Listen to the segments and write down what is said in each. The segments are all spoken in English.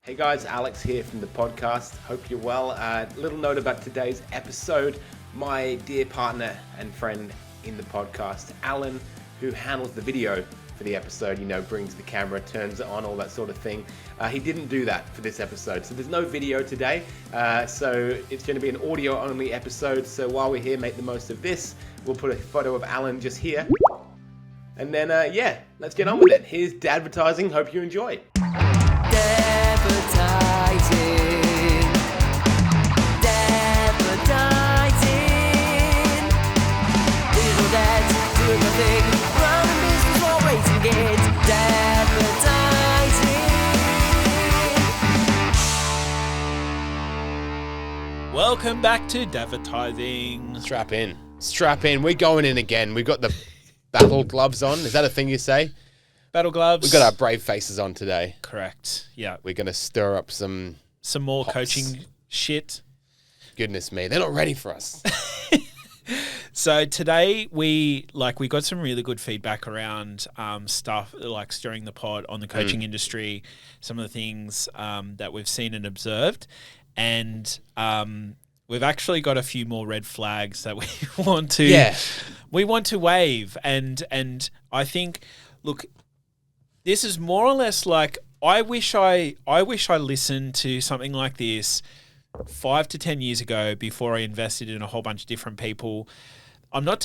Hey guys, Alex here from the podcast. Hope you're well. Little note about today's episode. My dear partner and friend in the podcast, Alan, who handles the video for the episode, brings the camera, turns it on, all that sort of thing. He didn't do that for this episode. So there's no video today. So it's going to be an audio only episode. So while we're here, make the most of this. We'll put a photo of Alan just here. And then, let's get on with it. Here's Dadvertising. Hope you enjoy. Digital dads doing the thing, running business while raising kids. Dadvertising. Welcome back to Dadvertising. Strap in. We're going in again. We've got the battle gloves on. Is that a thing you say? Battle gloves. We've got our brave faces on today. Correct. Yeah. We're going to stir up some more pots. coaching shit. Goodness me, they're not ready for us. So today we got some really good feedback around stuff like stirring the pot on the coaching industry, some of the things that we've seen and observed, and we've actually got a few more red flags that we want to wave, and I think, look, this is more or less like I wish I listened to something like this 5 to 10 years ago before I invested in a whole bunch of different people. I'm not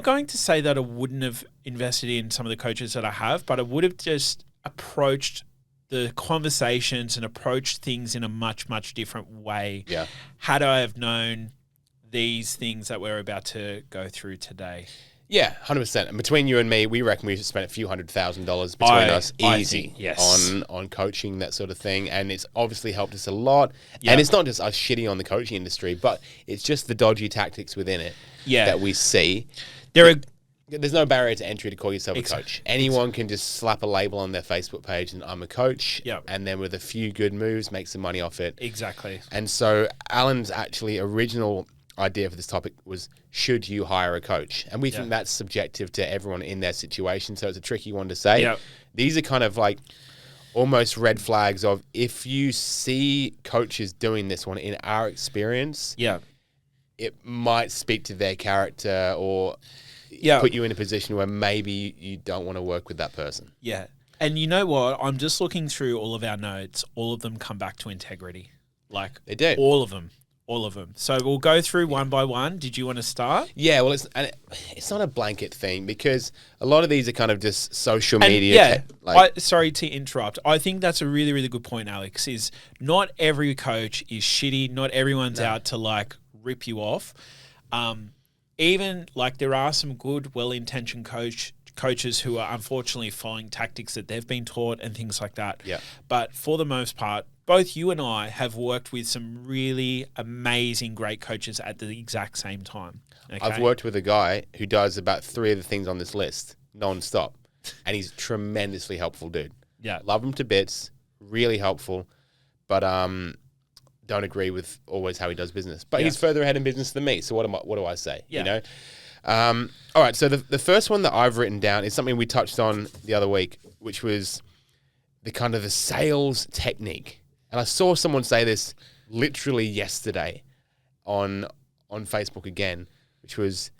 going to say that I wouldn't have invested in some of the coaches that I have, but I would have just approached the conversations and approached things in a much, much different way. Yeah. Had I have known these things that we're about to go through today. Yeah, 100%. And between you and me, we reckon we spent a few $100,000 between us easy on coaching, that sort of thing. And it's obviously helped us a lot. Yeah. And it's not just us shitting on the coaching industry, but it's just the dodgy tactics within it that we see. There's no barrier to entry to call yourself a coach. Anyone can just slap a label on their Facebook page and I'm a coach. Yep. And then with a few good moves, make some money off it. Exactly. And so Alan's actually original idea for this topic was, should you hire a coach? And we think that's subjective to everyone in their situation, so it's a tricky one to say. Yep. These are kind of like almost red flags of, if you see coaches doing this one, in our experience, it might speak to their character or put you in a position where maybe you don't want to work with that person. Yeah. And you know what? I'm just looking through all of our notes. All of them come back to integrity. Like, they do. All of them. So we'll go through one by one. Did you want to start? Yeah, well, it's not a blanket thing, because a lot of these are kind of just social media. Sorry to interrupt. I think that's a really, really good point, Alex, is not every coach is shitty. Not everyone's out to like rip you off. Even like there are some good, well-intentioned coaches who are unfortunately following tactics that they've been taught and things like that. Yeah. But for the most part, both you and I have worked with some really amazing, great coaches at the exact same time. Okay? I've worked with a guy who does about 3 of the things on this list non-stop, and he's a tremendously helpful dude. Yeah. Love him to bits, really helpful, but don't agree with always how he does business. But he's further ahead in business than me, so what do I say? Yeah. All right, so the first one that I've written down is something we touched on the other week, which was the kind of the sales technique. And I saw someone say this literally yesterday on Facebook again, which was,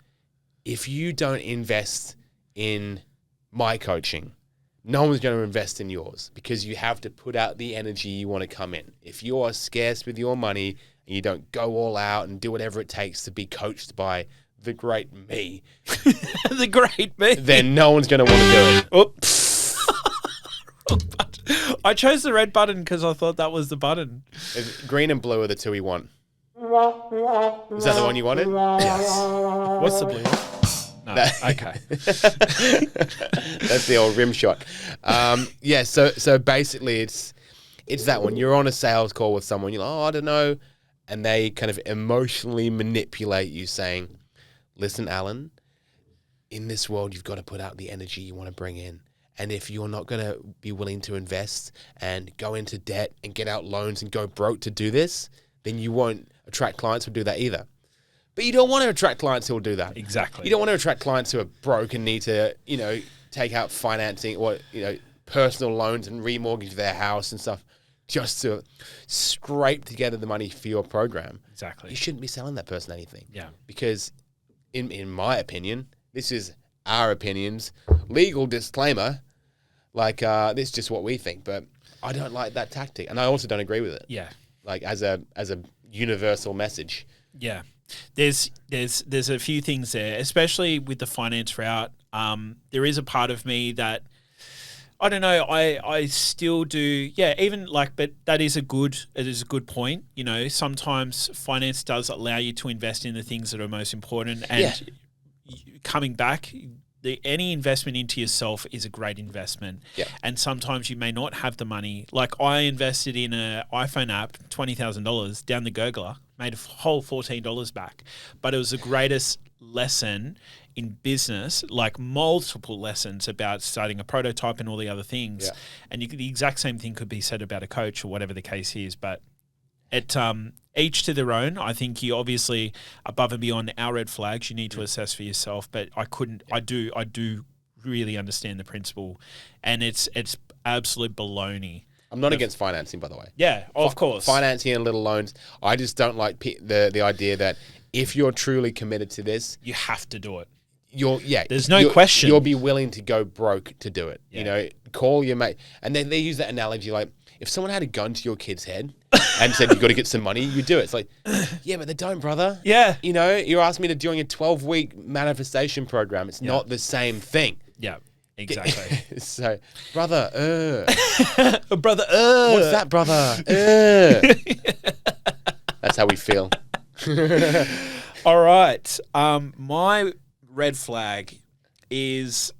if you don't invest in my coaching, no one's going to invest in yours, because you have to put out the energy you want to come in. If you are scarce with your money and you don't go all out and do whatever it takes to be coached by the great me, the great me, then no one's going to want to do it. Oops. I chose the red button because I thought that was the button. Green and blue are the two we want. Is that the one you wanted? Yes. What's the blue one? No. Okay. That's the old rim shot. So basically it's that one. You're on a sales call with someone, you're like, I don't know. And they kind of emotionally manipulate you, saying, listen, Alan, in this world, you've got to put out the energy you want to bring in. And if you're not going to be willing to invest and go into debt and get out loans and go broke to do this, then you won't attract clients who do that either. But you don't want to attract clients who will do that. Exactly. You don't want to attract clients who are broke and need to, take out financing or, personal loans and remortgage their house and stuff just to scrape together the money for your program, Exactly. you shouldn't be selling that person anything. Yeah. Because in my opinion, this is our opinions, legal disclaimer, like this is just what we think, but I don't like that tactic, and I also don't agree with it. Yeah. Like as a universal message. Yeah. There's a few things there, especially with the finance route. There is a part of me that I don't know. I still do. Yeah. Even like, but it is a good point. You know, sometimes finance does allow you to invest in the things that are most important, and coming back. Any investment into yourself is a great investment. Yeah. And sometimes you may not have the money. Like I invested in an iPhone app, $20,000 down the gurgler, made a whole $14 back. But it was the greatest lesson in business, like multiple lessons about starting a prototype and all the other things. Yeah. And the exact same thing could be said about a coach or whatever the case is. But it each to their own. I think you obviously above and beyond our red flags, you need to assess for yourself. But I do really understand the principle, and it's absolute baloney. I'm not against financing, by the way. Yeah, of course. Financing and little loans. I just don't like the idea that if you're truly committed to this, You have to do it. There's no question. You'll be willing to go broke to do it. Yeah. You know, call your mate, and then they use that analogy like if someone had a gun to your kid's head and said you've got to get some money, you do it. It's like, yeah, but they don't, brother. Yeah. You know, you're asking me to join a 12-week manifestation program. It's not the same thing. Yeah, exactly. So, brother, Brother, what's that, brother? That's how we feel. All right. My red flag is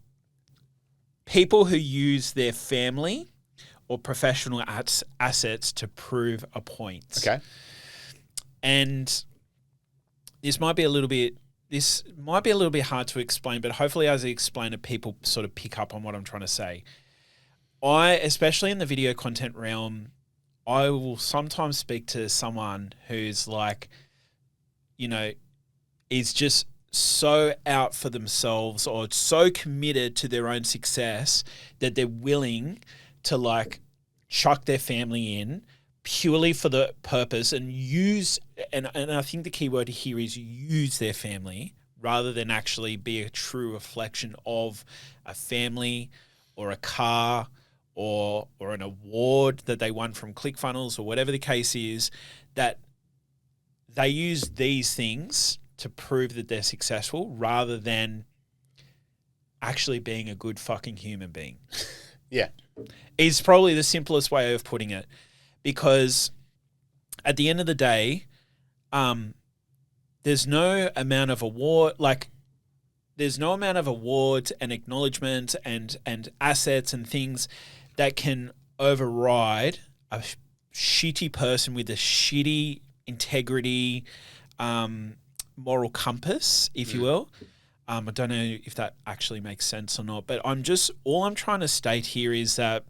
people who use their family or professional assets to prove a point. Okay. And this might be a little bit hard to explain, but hopefully as I explain it, people sort of pick up on what I'm trying to say. Especially in the video content realm, I will sometimes speak to someone who's like, you know, is just so out for themselves or so committed to their own success that they're willing to like chuck their family in purely for the purpose and use, and I think the key word here is use their family rather than actually be a true reflection of a family or a car or an award that they won from ClickFunnels or whatever the case is, that they use these things to prove that they're successful rather than actually being a good fucking human being. Yeah. Is probably the simplest way of putting it, because at the end of the day, there's no amount of awards and acknowledgement and assets and things that can override a shitty person with a shitty integrity, moral compass, if you will. I don't know if that actually makes sense or not, but all I'm trying to state here is that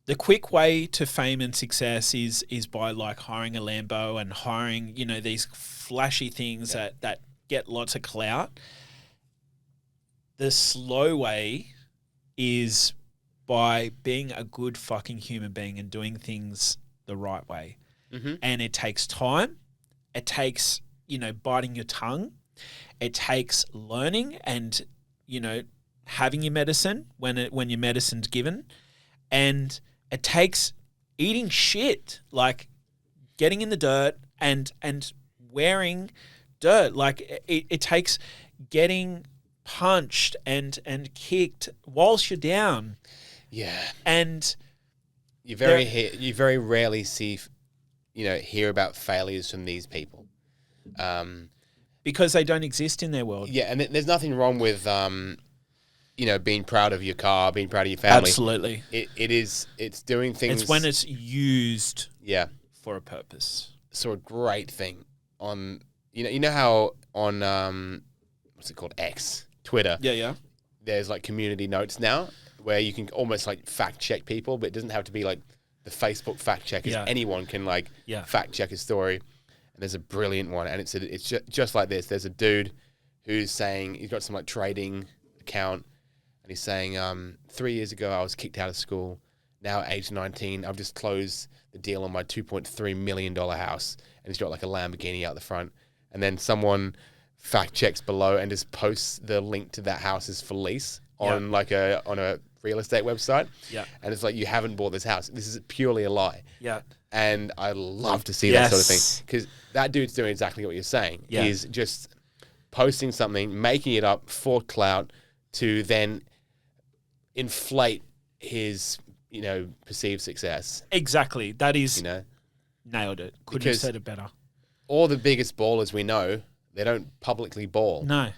the quick way to fame and success is by like hiring a Lambo and hiring, you know, these flashy things that get lots of clout. The slow way is by being a good fucking human being and doing things the right way. Mm-hmm. And it takes time. It takes, you know, biting your tongue. It takes learning and, you know, having your medicine when your medicine's given. And it takes eating shit, like getting in the dirt and wearing dirt. Like it takes getting punched and kicked whilst you're down. Yeah. And you very rarely see, hear about failures from these people. Because they don't exist in their world. Yeah, and there's nothing wrong with, being proud of your car, being proud of your family. Absolutely. It's doing things. It's when it's used for a purpose. So a great thing on, you know how on, what's it called? X, Twitter. Yeah. There's like community notes now where you can almost like fact check people, but it doesn't have to be like the Facebook fact checkers. Yeah. Anyone can fact check a story. And there's a brilliant one, and it's just like this. There's a dude who's saying he's got some like trading account, and he's saying 3 years ago I was kicked out of school. now at age 19, I've just closed the deal on my $2.3 million house, and it's got like a Lamborghini out the front. And then someone fact checks below and just posts the link to that house is for lease on on a real estate website. Yeah. And it's like, you haven't bought this house. This is purely a lie. Yeah. And I love to see that sort of thing, because that dude's doing exactly what you're saying. Yeah. He's just posting something, making it up for clout to then inflate his, perceived success. Exactly. That is, nailed it. Couldn't have said it better. All the biggest ballers we know, they don't publicly ball. No.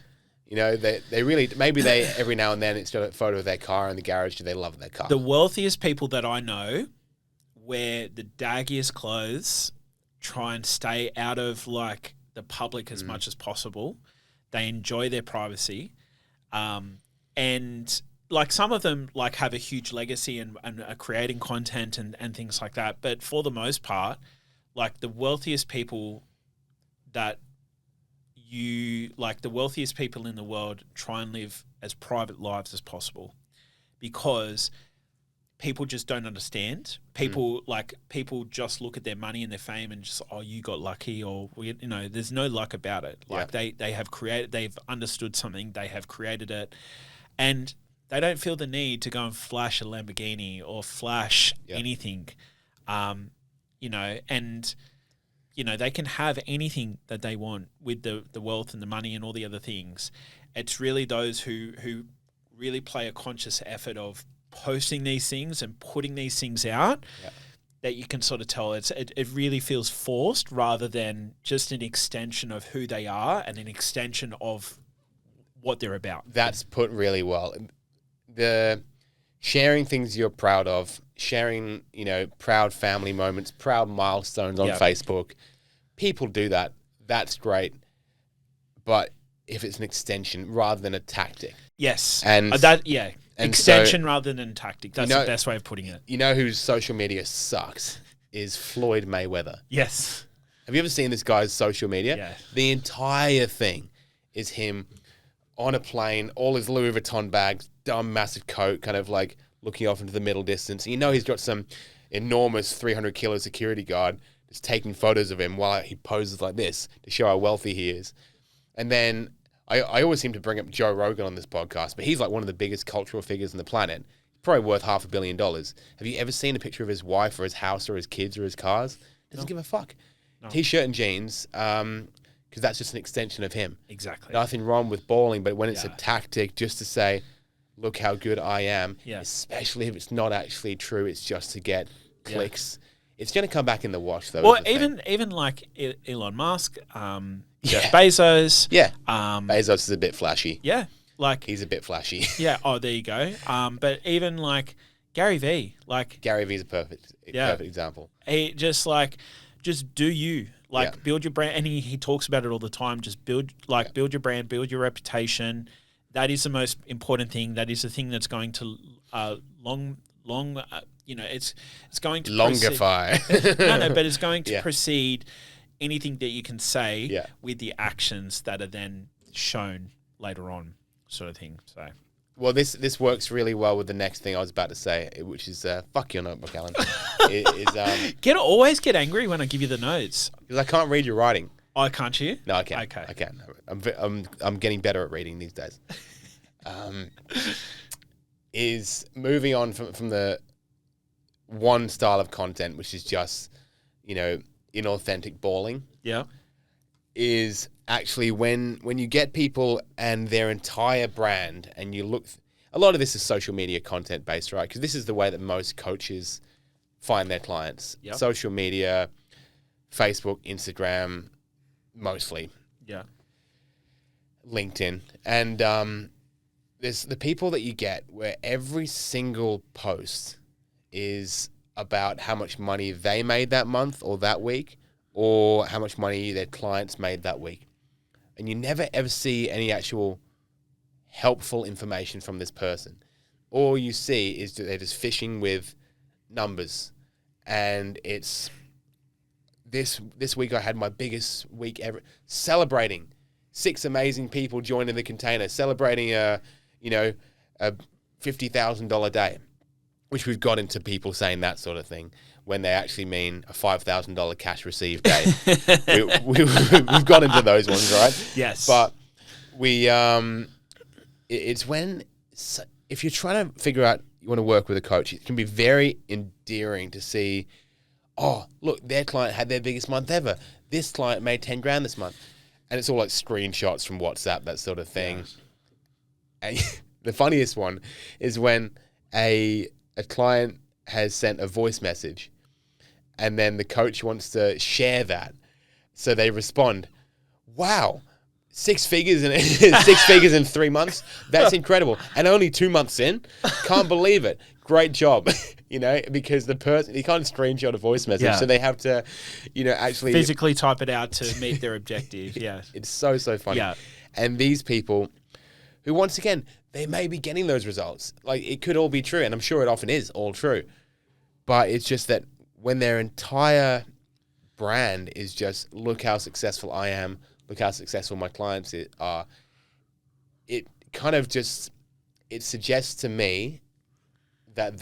They really, maybe they, every now and then it's got a photo of their car in the garage. Do they love their car? The wealthiest people that I know wear the daggiest clothes, try and stay out of like the public as much as possible. They enjoy their privacy. And like some of them like have a huge legacy and are creating content and things like that. But for the most part, like the wealthiest people the wealthiest people in the world try and live as private lives as possible, because people just don't understand. People just look at their money and their fame and just, oh, you got lucky, or there's no luck about it. Like they've understood something, they have created it, and they don't feel the need to go and flash a Lamborghini or flash anything, they can have anything that they want with the wealth and the money and all the other things. It's really those who really play a conscious effort of posting these things and putting these things out that you can sort of tell it really feels forced rather than just an extension of who they are and an extension of what they're about. That's put really well. The sharing things you're proud of, sharing, proud family moments, proud milestones on Facebook. People do that. That's great. But if it's an extension rather than a tactic. Yes. And extension rather than tactic. That's the best way of putting it. You know whose social media sucks is Floyd Mayweather. Yes. Have you ever seen this guy's social media? Yeah. The entire thing is him on a plane, all his Louis Vuitton bags, dumb massive coat, kind of like looking off into the middle distance. He's got some enormous 300-kilo security guard just taking photos of him while he poses like this to show how wealthy he is. And then I always seem to bring up Joe Rogan on this podcast, but he's like one of the biggest cultural figures on the planet. Probably worth $500 million. Have you ever seen a picture of his wife or his house or his kids or his cars? Doesn't give a fuck. No. T-shirt and jeans, because that's just an extension of him. Exactly. Nothing wrong with balling, but when it's a tactic just to say, look how good I am, especially if it's not actually true, it's just to get clicks. It's going to come back in the wash, though. Well, even like Elon Musk, Jeff Bezos. Yeah. Bezos is a bit flashy. Yeah. Like he's a bit flashy. Yeah. Oh, there you go. But even like Gary V. Gary V is a perfect example. He just do you. Build your brand. And he talks about it all the time. Just build your brand, build your reputation. That is the most important thing. That is the thing that's going to it's going to longify. No, but it's going to precede anything that you can say with the actions that are then shown later on, sort of thing. So, well, this works really well with the next thing I was about to say, which is fuck your notebook, Alan. Always get angry when I give you the notes because I can't read your writing. Oh, can't you? No, I can. Okay, I can. I'm getting better at reading these days. Is moving on from the one style of content, which is just, inauthentic balling. Yeah. Is actually when you get people and their entire brand and you look, a lot of this is social media content based, right? Because this is the way that most coaches find their clients. Yep. Social media, Facebook, Instagram, mostly. Yeah. LinkedIn. And there's the people that you get where every single post is about how much money they made that month or that week, or how much money their clients made that week. And you never ever see any actual helpful information from this person. All you see is that they're just fishing with numbers. And it's this week I had my biggest week ever, celebrating 6 amazing people joining the container, celebrating a $50,000 day. which we've got into people saying that sort of thing when they actually mean a $5,000 cash received day. We've got into those ones, right? Yes. But it's when, if you're trying to figure out you want to work with a coach, it can be very endearing to see, oh, look, their client had their biggest month ever. This client made 10 grand this month. And it's all like screenshots from WhatsApp, that sort of thing. Yes. And the funniest one is when a client has sent a voice message and then the coach wants to share that. So they respond, wow, 6 figures in 6 figures in 3 months. That's incredible. And only 2 months in, can't believe it. Great job. Because the person, you can't screenshot a voice message. So they have to, actually physically type it out to meet their objective. Yeah. It's so funny. Yeah. And these people who, once again, they may be getting those results. Like, it could all be true. And I'm sure it often is all true. But it's just that when their entire brand is just, look how successful I am, look how successful my clients are, it kind of just, it suggests to me that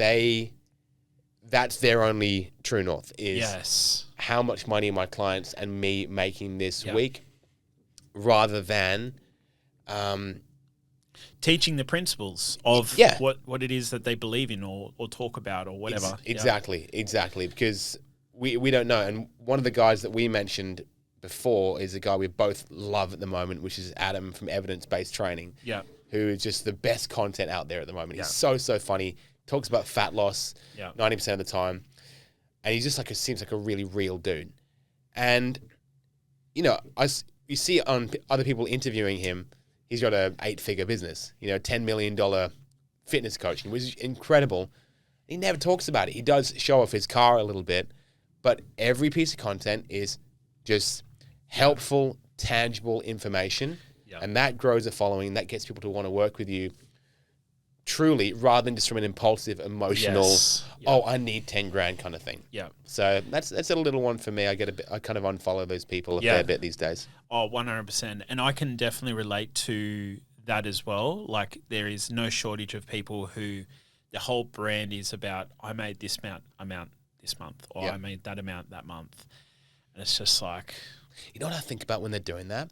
that's their only true north is how much money my clients and me making this week, rather than teaching the principles of what it is that they believe in or talk about or whatever. Exactly. Because we don't know. And one of the guys that we mentioned before is a guy we both love at the moment, which is Adam from Evidence-Based Training. Yeah. Who is just the best content out there at the moment. He's so so-funny. Talks about fat loss 90% of the time. And he's just seems like a really real dude. And, you see on other people interviewing him, he's got a 8-figure business, $10 million fitness coaching, which is incredible. He never talks about it. He does show off his car a little bit, but every piece of content is just helpful, tangible information. Yep. And that grows a following. That gets people to want to work with you truly, rather than just from an impulsive, emotional, I need 10 grand kind of thing. Yeah. So that's a little one for me. I kind of unfollow those people a fair bit these days. Oh, 100%. And I can definitely relate to that as well. Like, there is no shortage of people who the whole brand is about, I made this amount this month, or I made that amount that month. And it's just like... You know what I think about when they're doing that?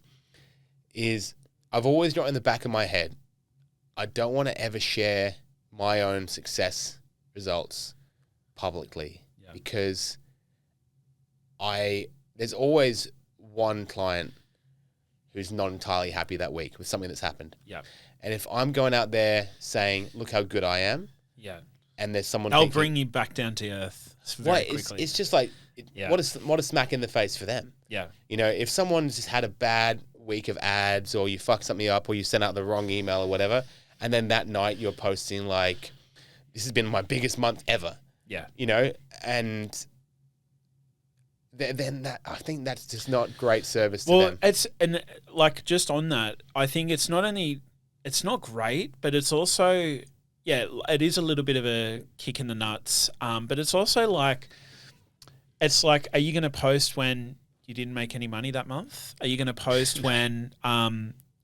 Is I've always got in the back of my head, I don't want to ever share my own success results publicly because there's always one client who's not entirely happy that week with something that's happened. Yeah. And if I'm going out there saying, look how good I am. Yeah. And there's someone I'll bring you back down to earth very quickly. It's just like, what a smack in the face for them. Yeah. If someone's just had a bad week of ads, or you fuck something up, or you sent out the wrong email or whatever, and then that night you're posting like, this has been my biggest month ever. Yeah. And then that, I think that's just not great service to them. Just on that, I think it's not great, but it's also, it is a little bit of a kick in the nuts. But it's also like, are you going to post when you didn't make any money that month? Are you going to post when,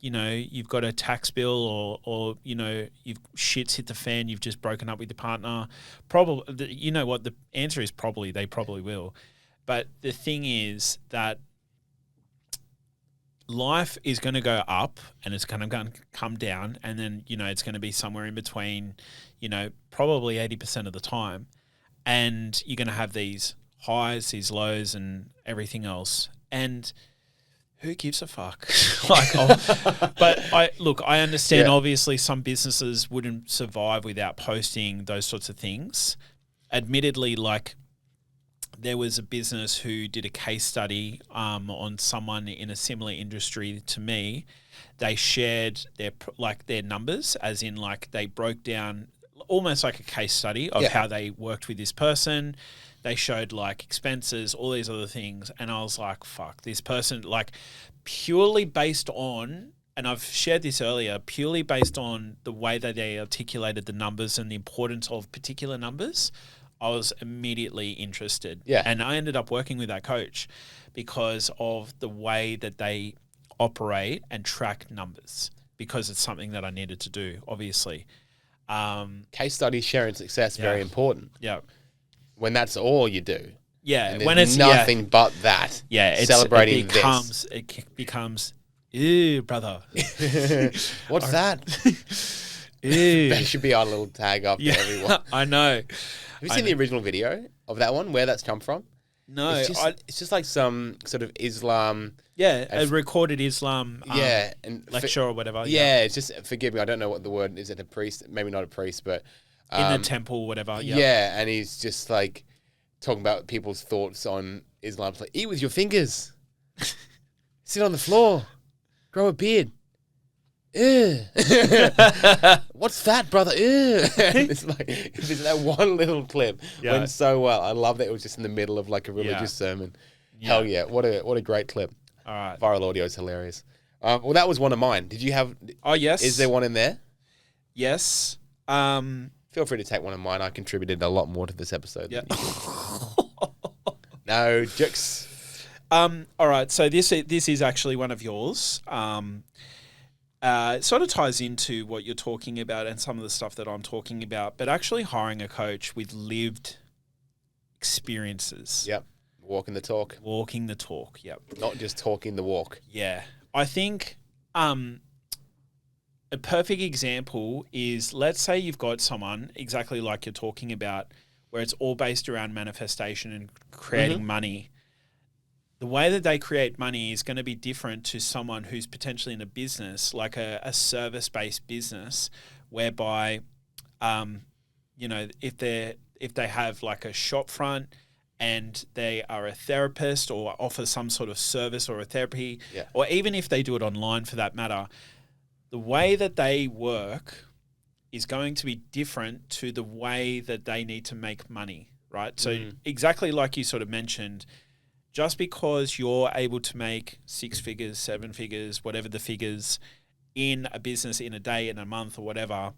you've got a tax bill or you've shit's hit the fan, you've just broken up with your partner? Probably, you know what? The answer is probably, they probably will. But the thing is that life is going to go up and it's going to come down, and then, it's going to be somewhere in between, probably 80% of the time. And you're going to have these highs, these lows, and everything else. And who gives a fuck? But I understand. Obviously, some businesses wouldn't survive without posting those sorts of things. Admittedly, there was a business who did a case study on someone in a similar industry to me. They shared their numbers, as in they broke down almost like a case study of how they worked with this person. They showed expenses, all these other things. And I was like, fuck, this person, purely based on, and I've shared this earlier, purely based on the way that they articulated the numbers and the importance of particular numbers, I was immediately interested. Yeah. And I ended up working with that coach because of the way that they operate and track numbers, because it's something that I needed to do, obviously. Case studies, sharing success, very important. Yeah. When that's all you do. Yeah. And When there's it's nothing but that. Yeah. Celebrating it becomes, ew, brother. What's that? Ew. That should be our little tag up to everyone. I know. Have you seen the original video of that one? Where that's come from? No. It's just like some sort of Islam. Yeah, a recorded Islam and lecture or whatever. Yeah, it's just, forgive me, I don't know what the word is. It a priest? Maybe not a priest, but in the temple, whatever. Yep. Yeah, and he's just like talking about people's thoughts on Islam. It's like, eat with your fingers, sit on the floor, grow a beard. What's that, brother? It's like it's that one little clip went so well. I love that it was just in the middle of like a religious sermon. Hell yeah! What a great clip. All right, viral audio is hilarious. Well, that was one of mine. Did you have? Oh yes. Is there one in there? Yes. Feel free to take one of mine. I contributed a lot more to this episode. Yeah. No jokes. All right. So this is actually one of yours. It sort of ties into what you're talking about and some of the stuff that I'm talking about, but actually hiring a coach with lived experiences. Yep. Walking the talk. Walking the talk, yep. Not just talking the walk. Yeah. I think a perfect example is, let's say you've got someone exactly like you're talking about, where it's all based around manifestation and creating money. The way that they create money is going to be different to someone who's potentially in a business, like a service-based business, whereby, if they have like a shop front and they are a therapist or offer some sort of service or a therapy, or even if they do it online for that matter, the way that they work is going to be different to the way that they need to make money, right? So exactly like you sort of mentioned, just because you're able to make 6 figures, 7 figures, whatever the figures in a business in a day, in a month or whatever,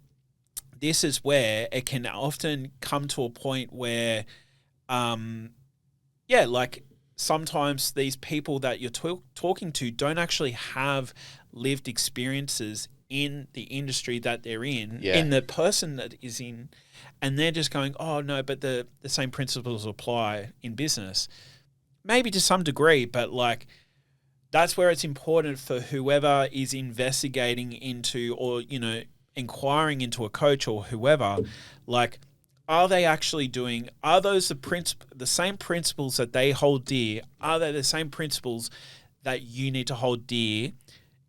this is where it can often come to a point where, like sometimes these people that you're talking to don't actually have lived experiences in the industry that they're in the person that is in, and they're just going, oh no, but the same principles apply in business. Maybe to some degree, but like that's where it's important for whoever is investigating into or, inquiring into a coach or whoever, like, are they actually are those the same principles that they hold dear? Are they the same principles that you need to hold dear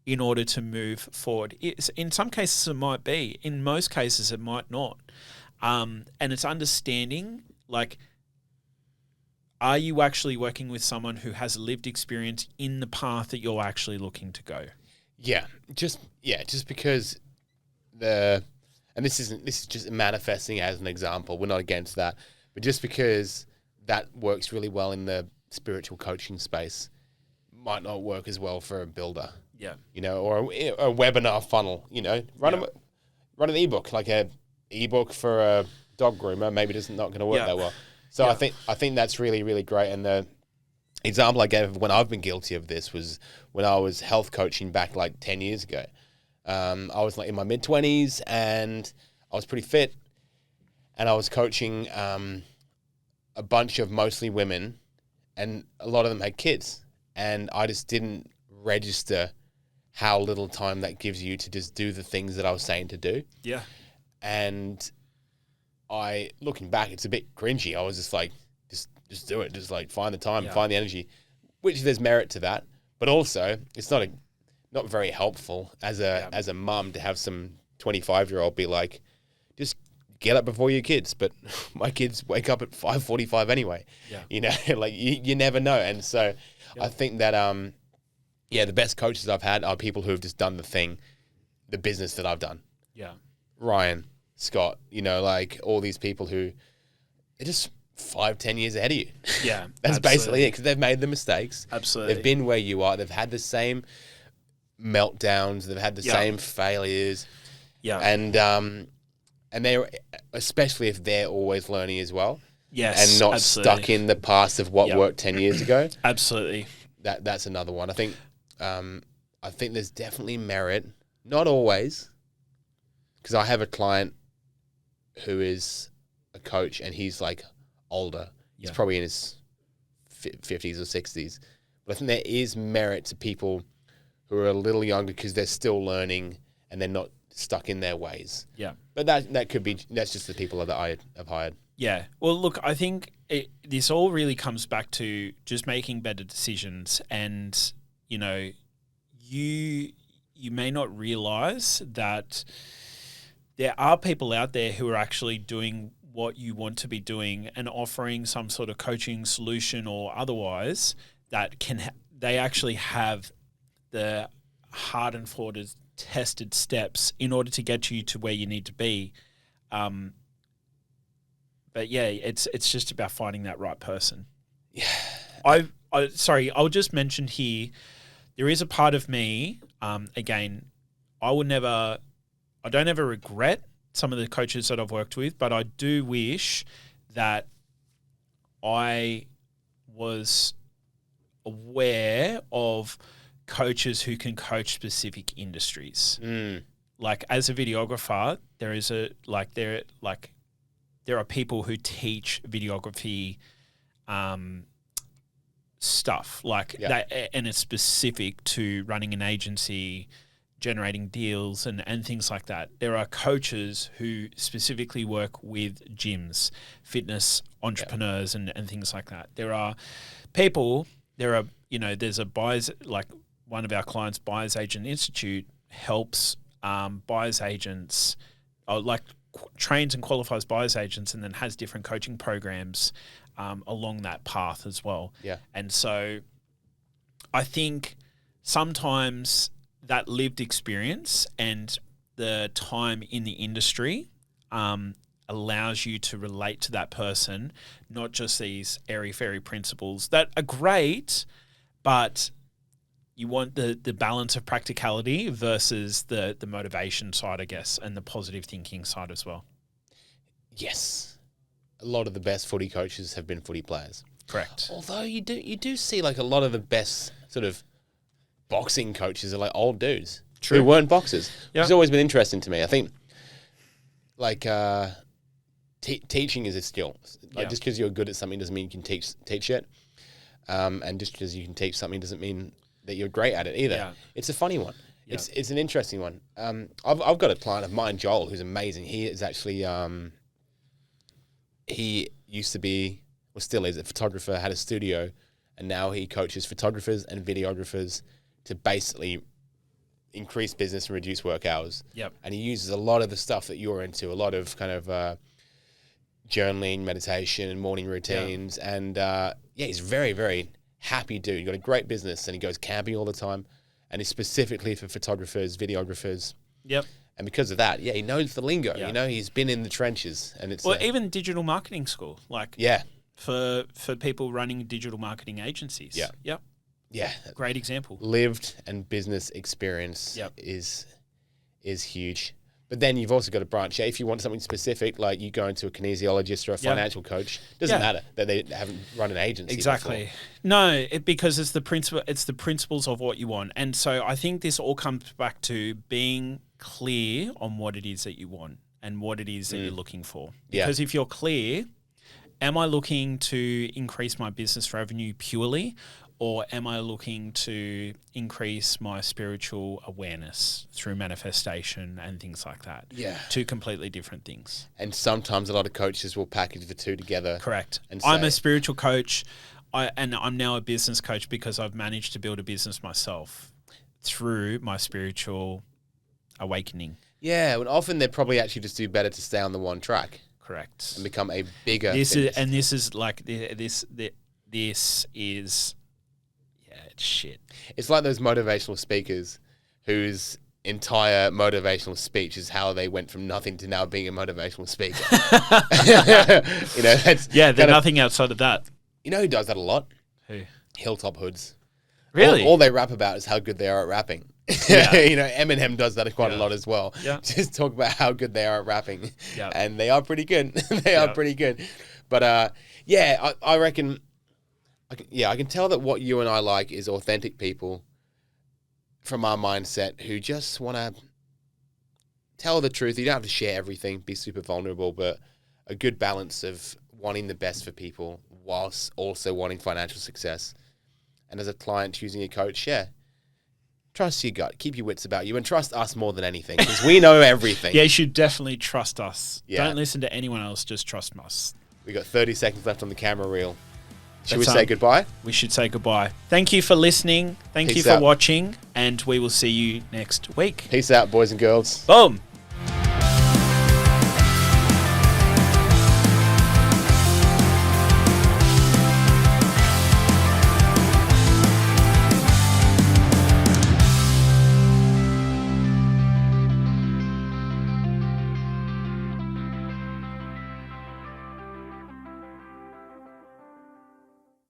in order to move forward? In some cases it might be, in most cases it might not. And it's understanding, like, are you actually working with someone who has lived experience in the path that you're actually looking to go? Yeah, just because this is just manifesting as an example. We're not against that, but just because that works really well in the spiritual coaching space might not work as well for a builder. Yeah, or a webinar funnel. Run an ebook, like a ebook for a dog groomer. Maybe it's not going to work that well. So I think that's really, really great. And the example I gave of when I've been guilty of this was when I was health coaching back like 10 years ago. I was like in my mid-20s and I was pretty fit. And I was coaching a bunch of mostly women, and a lot of them had kids. And I just didn't register how little time that gives you to just do the things that I was saying to do. Yeah. And looking back, it's a bit cringy. I was just like, just do it. Just like find the time, find the energy, which there's merit to that. But also it's not very helpful as a mum to have some 25-year-old be like, just get up before your kids. But my kids wake up at 5:45 anyway. Yeah. Like you never know. And so I think that, the best coaches I've had are people who have just done the business that I've done. Yeah. Ryan, Scott, like all these people who are just 5-10 years ahead of you. Yeah. That's basically it, because they've made the mistakes. Absolutely. They've been where you are. They've had the same meltdowns. They've had the same failures. Yeah. And they're, especially if they're always learning as well. Yes. And not stuck in the past of what worked 10 years ago. Absolutely. That's another one. I think there's definitely merit, not always, because I have a client who is a coach and he's like older. He's probably in his 50s or 60s. But I think there is merit to people who are a little younger because they're still learning and they're not stuck in their ways. Yeah. But that's just the people that I have hired. Yeah. Well, look, I think this all really comes back to just making better decisions. And, you know, you may not realize that there are people out there who are actually doing what you want to be doing and offering some sort of coaching solution or otherwise that they actually have the hard and fought tested steps in order to get you to where you need to be. But yeah, it's just about finding that right person. Yeah. I'll just mention here, there is a part of me, again, I don't ever regret some of the coaches that I've worked with, but I do wish that I was aware of coaches who can coach specific industries. Like as a videographer, there are people who teach videography stuff that, and it's specific to running an agency, generating deals and things like that. There are coaches who specifically work with gyms, fitness entrepreneurs and things like that. There's a buyers, like one of our clients, Buyers Agent Institute, helps buyers agents, trains and qualifies buyers agents and then has different coaching programs along that path as well. Yeah. And so I think sometimes that lived experience and the time in the industry allows you to relate to that person, not just these airy-fairy principles that are great, but you want the balance of practicality versus the motivation side, I guess, and the positive thinking side as well. Yes. A lot of the best footy coaches have been footy players. Correct. Although you do see like a lot of the best sort of boxing coaches are like old dudes who weren't boxers. It's always been interesting to me. I think like teaching is a skill. Like just because you're good at something doesn't mean you can teach it. And just because you can teach something doesn't mean that you're great at it either. Yeah. It's a funny one. Yeah. It's an interesting one. I've got a client of mine, Joel, who's amazing. He is actually he used to be, well, still is, a photographer, had a studio, and now he coaches photographers and videographers to basically increase business and reduce work hours. Yep. And he uses a lot of the stuff that you're into, a lot of kind of journaling, meditation, and morning routines. Yeah. And he's a very, very happy dude. He's got a great business and he goes camping all the time. And it's specifically for photographers, videographers. Yep. And because of that, he knows the lingo. Yeah. You know, he's been in the trenches, and it's even digital marketing school, for people running digital marketing agencies. Yeah. Yep. Yeah. Great example. Lived and business experience is huge. But then you've also got to branch out. If you want something specific, like you go into a kinesiologist or a financial coach, doesn't matter that they haven't run an agency. Exactly. Before. No, because it's the principle. It's the principles of what you want, and so I think this all comes back to being clear on what it is that you want and what it is that you're looking for. Because if you're clear, am I looking to increase my business revenue purely? Or am I looking to increase my spiritual awareness through manifestation and things like that? Yeah. Two completely different things. And sometimes a lot of coaches will package the two together. Correct. And I'm a spiritual coach, and I'm now a business coach because I've managed to build a business myself through my spiritual awakening. Yeah, and often they probably actually just do better to stay on the one track. Correct. And become a bigger This is it's shit. It's like those motivational speakers whose entire motivational speech is how they went from nothing to now being a motivational speaker. There's nothing outside of that. You know who does that a lot? Who? Hilltop Hoods. Really? All they rap about is how good they are at rapping. Yeah. Eminem does that quite a lot as well. Yeah. Just talk about how good they are at rapping. Yeah. And they are pretty good. They are pretty good. But I reckon... I can tell that what you and I like is authentic people from our mindset who just want to tell the truth. You don't have to share everything, be super vulnerable, but a good balance of wanting the best for people whilst also wanting financial success. And as a client choosing a coach, trust your gut. Keep your wits about you and trust us more than anything because we know everything. Yeah, you should definitely trust us. Yeah. Don't listen to anyone else. Just trust us. We got 30 seconds left on the camera reel. Should we say goodbye? We should say goodbye. Thank you for listening. Thank you Peace for out. watching. And we will see you next week. Peace out, boys and girls. Boom.